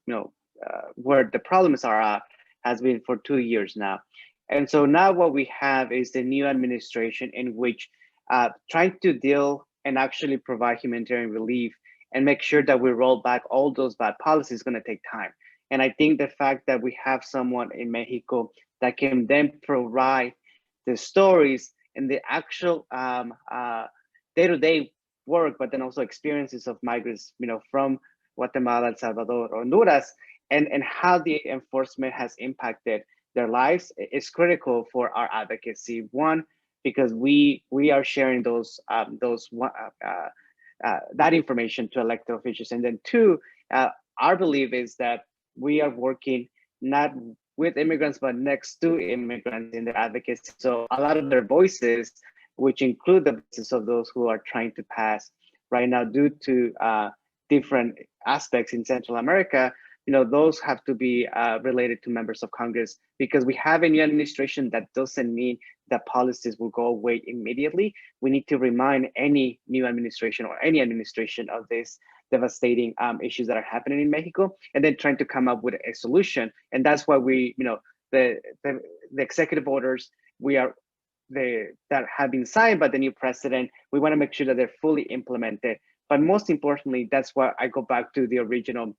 where the problems are at has been for 2 years now. And so now what we have is the new administration in which trying to deal and actually provide humanitarian relief and make sure that we roll back all those bad policies is going to take time. And I think the fact that we have someone in Mexico that can then provide the stories and the actual day-to-day work, but then also experiences of migrants, from Guatemala, El Salvador, Honduras, and how the enforcement has impacted their lives is critical for our advocacy. One, because we are sharing that information to elected officials. And then two, our belief is that we are working not with immigrants, but next to immigrants in their advocacy. So a lot of their voices, which include the voices of those who are trying to pass right now due to different aspects in Central America, those have to be related to members of Congress, because we have a new administration. That doesn't mean that policies will go away immediately. We need to remind any new administration or any administration of this devastating issues that are happening in Mexico, and then trying to come up with a solution. And that's why we, the executive orders that have been signed by the new president, we want to make sure that they're fully implemented. But most importantly, that's why I go back to the original,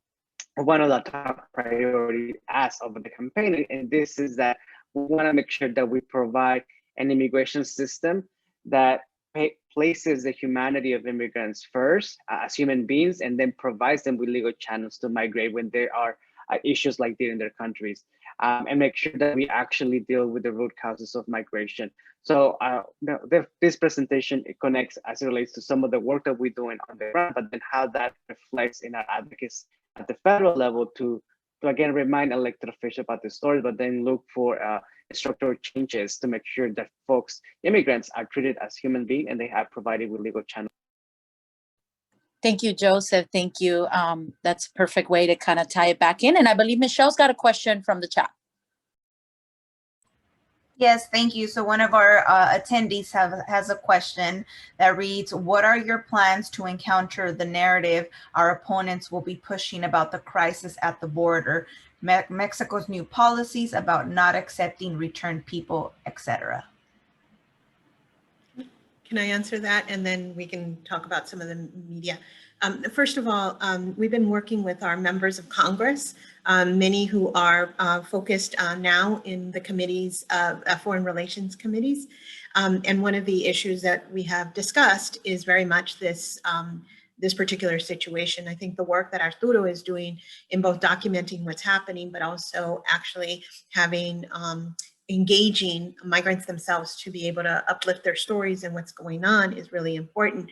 one of the top priority asks of the campaign, and this is that we want to make sure that we provide an immigration system that places the humanity of immigrants first as human beings, and then provides them with legal channels to migrate when there are issues like this in their countries, and make sure that we actually deal with the root causes of migration. So this presentation, it connects as it relates to some of the work that we're doing on the ground, but then how that reflects in our advocacy at the federal level to again remind elected officials about the story, but then look for structural changes to make sure that folks, immigrants, are treated as human beings and they have provided with legal channels. Thank you, Joseph. Thank you. That's a perfect way to kind of tie it back in. And I believe Michelle's got a question from the chat. Yes, thank you. So one of our attendees has a question that reads, what are your plans to encounter the narrative our opponents will be pushing about the crisis at the border, Mexico's new policies about not accepting returned people, etc.? Can I answer that? And then we can talk about some of the media. First of all, we've been working with our members of Congress, many who are focused now in the committees, foreign relations committees. And one of the issues that we have discussed is very much this, this particular situation. I think the work that Arturo is doing in both documenting what's happening, but also actually having engaging migrants themselves to be able to uplift their stories and what's going on is really important.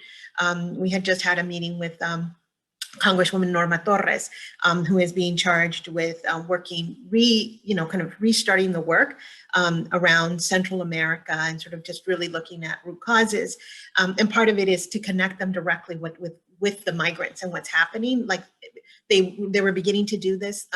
We had just had a meeting with Congresswoman Norma Torres, who is being charged with working, kind of restarting the work around Central America and sort of just really looking at root causes. And part of it is to connect them directly with the migrants and what's happening. Like they were beginning to do this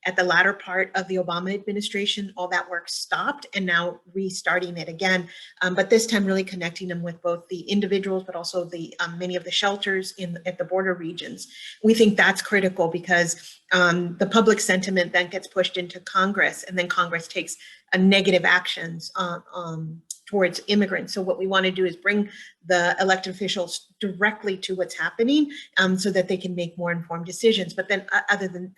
at the latter part of the Obama administration. All that work stopped and now restarting it again. But this time really connecting them with both the individuals, but also the many of the shelters at the border regions. We think that's critical because the public sentiment then gets pushed into Congress, and then Congress takes negative actions towards immigrants. So what we want to do is bring the elected officials directly to what's happening so that they can make more informed decisions. But then other than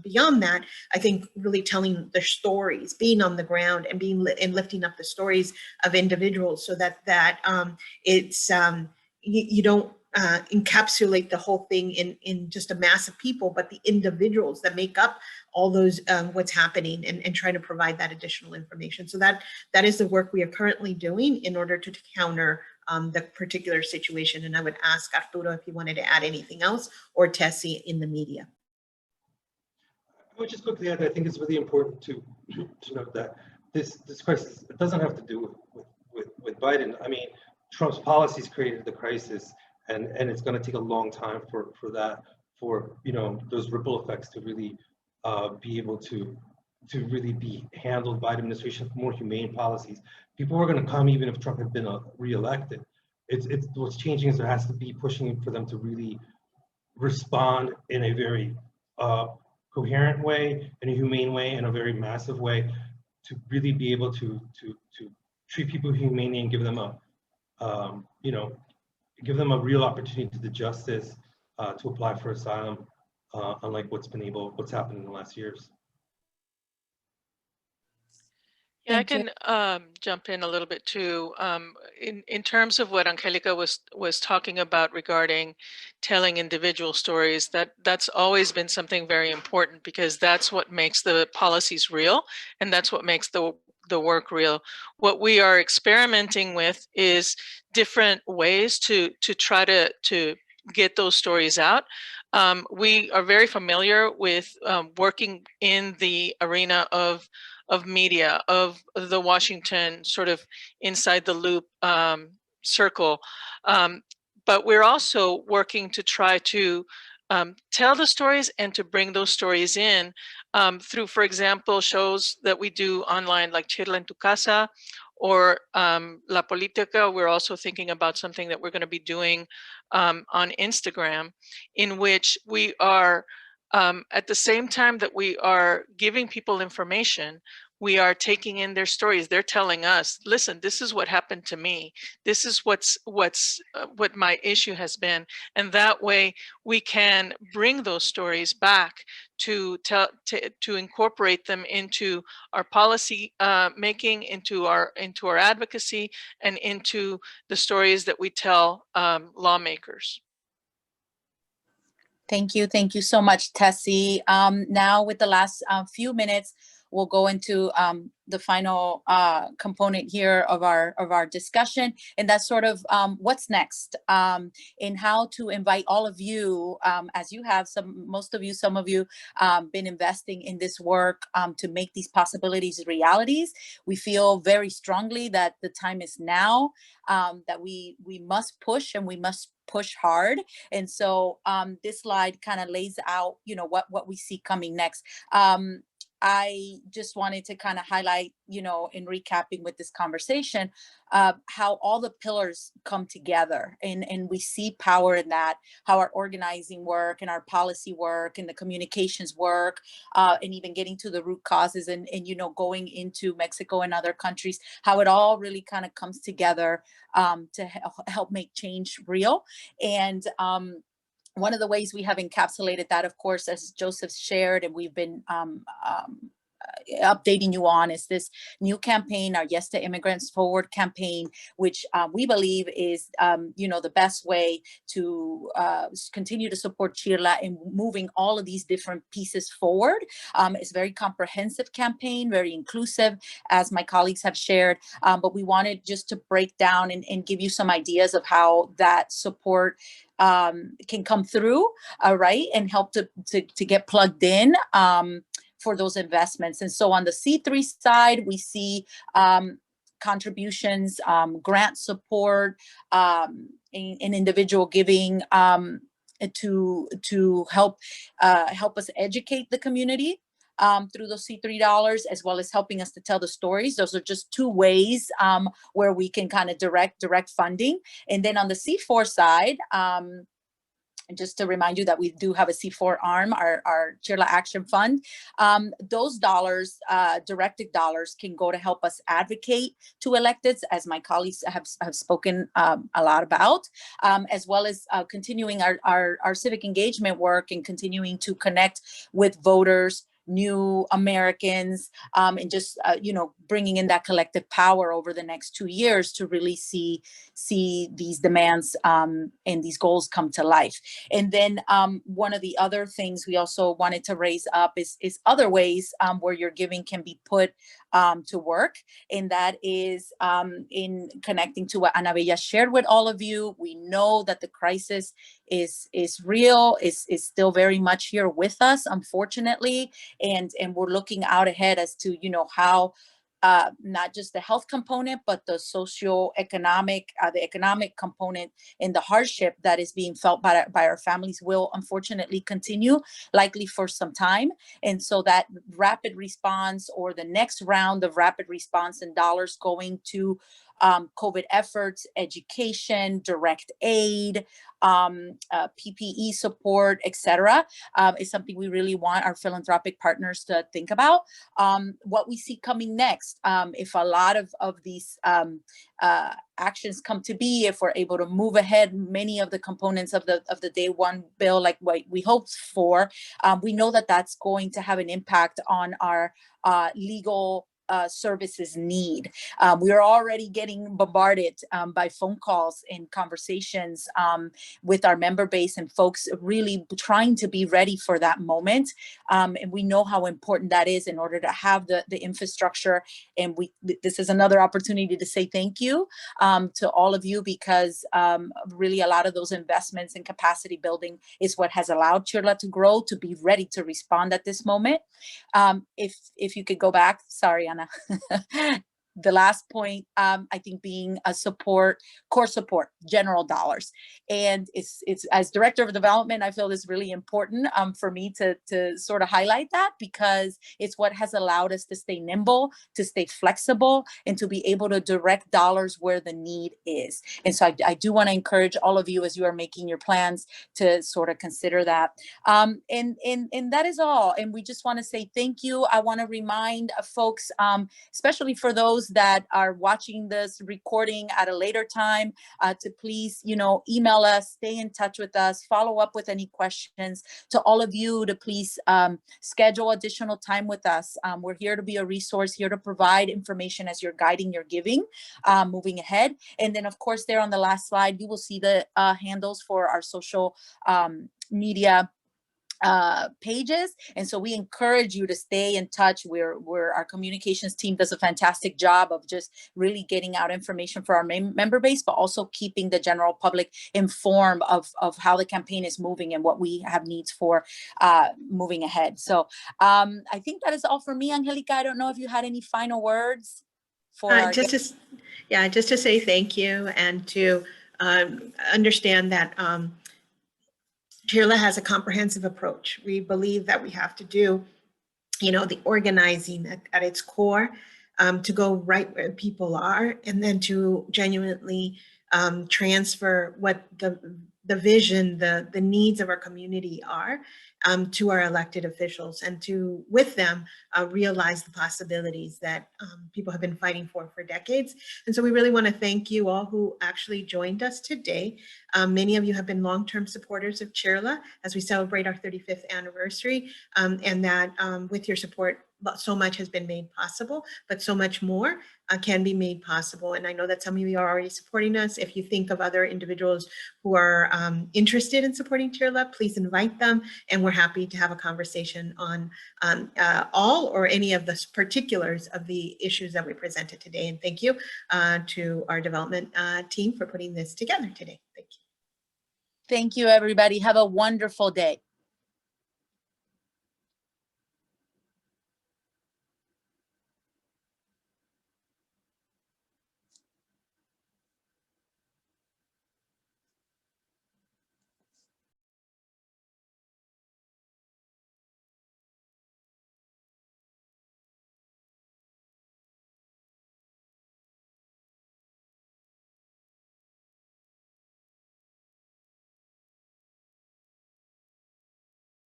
beyond that, I think really telling their stories, being on the ground and and lifting up the stories of individuals so that it's, you don't encapsulate the whole thing in just a mass of people, but the individuals that make up all those what's happening and trying to provide that additional information. So that is the work we are currently doing in order to counter the particular situation. And I would ask Arturo if he wanted to add anything else, or Tessie in the media. I would just quickly add, I think it's really important to note that this crisis, it doesn't have to do with Biden. I mean, Trump's policies created the crisis, and it's going to take a long time for those ripple effects to really be able to really be handled by the administration, more humane policies. People are going to come even if Trump had been re-elected. It's what's changing is there has to be pushing for them to really respond in a very coherent way, in a humane way, in a very massive way, to really be able to treat people humanely and give them a real opportunity to the justice to apply for asylum, unlike what's happened in the last years. Yeah, I can jump in a little bit too. In terms of what Angelica was talking about regarding telling individual stories, that's always been something very important, because that's what makes the policies real, and that's what makes the work real. What we are experimenting with is different ways to try to get those stories out. We are very familiar with working in the arena of media, of the Washington sort of inside the loop circle. But we're also working to try to tell the stories and to bring those stories in through, for example, shows that we do online like CHIRLA en tu casa or La Política. We're also thinking about something that we're going to be doing on Instagram, in which we are at the same time that we are giving people information, we are taking in their stories. They're telling us, listen, this is what happened to me. This is what my issue has been. And that way we can bring those stories back to incorporate them into our policy making, into our advocacy, and into the stories that we tell lawmakers. Thank you so much, Tessie. Now with the last few minutes, we'll go into the final component here of our discussion, and that's sort of what's next, and how to invite all of you, as you have some of you been investing in this work to make these possibilities realities. We feel very strongly that the time is now, that we must push, and we must push hard. And so this slide kind of lays out, what we see coming next. I just wanted to kind of highlight, in recapping with this conversation, how all the pillars come together, and we see power in that, how our organizing work and our policy work and the communications work, and even getting to the root causes and going into Mexico and other countries, how it all really kind of comes together to help make change real. And one of the ways we have encapsulated that, of course, as Joseph shared, and we've been updating you on, is this new campaign, our Yes to Immigrants Forward campaign, which we believe is, the best way to continue to support CHIRLA in moving all of these different pieces forward. It's a very comprehensive campaign, very inclusive, as my colleagues have shared, but we wanted just to break down and give you some ideas of how that support can come through, right, and help to get plugged in for those investments. And so on the C3 side, we see contributions, grant support, and individual giving to help us educate the community through those C3 dollars, as well as helping us to tell the stories. Those are just two ways where we can kind of direct funding. And then on the C4 side, and just to remind you that we do have a C4 arm, our CHIRLA Action Fund. Those dollars, directed dollars, can go to help us advocate to electeds, as my colleagues have spoken a lot about, as well as continuing our civic engagement work and continuing to connect with voters, new Americans, and just bringing in that collective power over the next 2 years to really see these demands and these goals come to life. And then one of the other things we also wanted to raise up is other ways where your giving can be put to work, and that is in connecting to what Ana Bella shared with all of you. We know that the crisis is real, is still very much here with us, unfortunately, and we're looking out ahead as to how not just the health component, but the socio-economic, the economic component, and the hardship that is being felt by our families will unfortunately continue, likely for some time. And so that rapid response, or the next round of rapid response and dollars going to COVID efforts, education, direct aid, PPE support, etc., is something we really want our philanthropic partners to think about. What we see coming next, if a lot of these actions come to be, if we're able to move ahead many of the components of the day one bill like what we hoped for, we know that that's going to have an impact on our legal services need. We are already getting bombarded by phone calls and conversations with our member base, and folks really trying to be ready for that moment. And we know how important that is in order to have the infrastructure. And this is another opportunity to say thank you to all of you, because really a lot of those investments in capacity building is what has allowed CHIRLA to grow, to be ready to respond at this moment. If you could go back, sorry, Ana. The last point, I think, being a core support, general dollars. And it's as director of development, I feel it's really important for me to sort of highlight that, because it's what has allowed us to stay nimble, to stay flexible, and to be able to direct dollars where the need is. And so I do want to encourage all of you, as you are making your plans, to sort of consider that. And that is all. And we just want to say thank you. I want to remind folks, especially for those that are watching this recording at a later time, to please, email us, stay in touch with us, follow up with any questions. To all of you, to please schedule additional time with us. We're here to be a resource, here to provide information as you're guiding your giving, moving ahead. And then, of course, there on the last slide, you will see the handles for our social media pages. And so we encourage you to stay in touch. Our communications team does a fantastic job of just really getting out information for our member base, but also keeping the general public informed of how the campaign is moving and what we have needs for moving ahead. So I think that is all for me, Angelica. I don't know if you had any final words for just to say thank you, and to understand that CHIRLA has a comprehensive approach. We believe that we have to do, the organizing at its core, to go right where people are, and then to genuinely transfer what the vision, the needs of our community are, to our elected officials, and to, with them, realize the possibilities that people have been fighting for decades. And so we really want to thank you all who actually joined us today. Many of you have been long-term supporters of CHIRLA as we celebrate our 35th anniversary, and that with your support, so much has been made possible, but so much more can be made possible. And I know that some of you are already supporting us. If you think of other individuals who are interested in supporting CHIRLA, please invite them. And we're happy to have a conversation on all or any of the particulars of the issues that we presented today. And thank you to our development team for putting this together today. Thank you. Thank you, everybody. Have a wonderful day.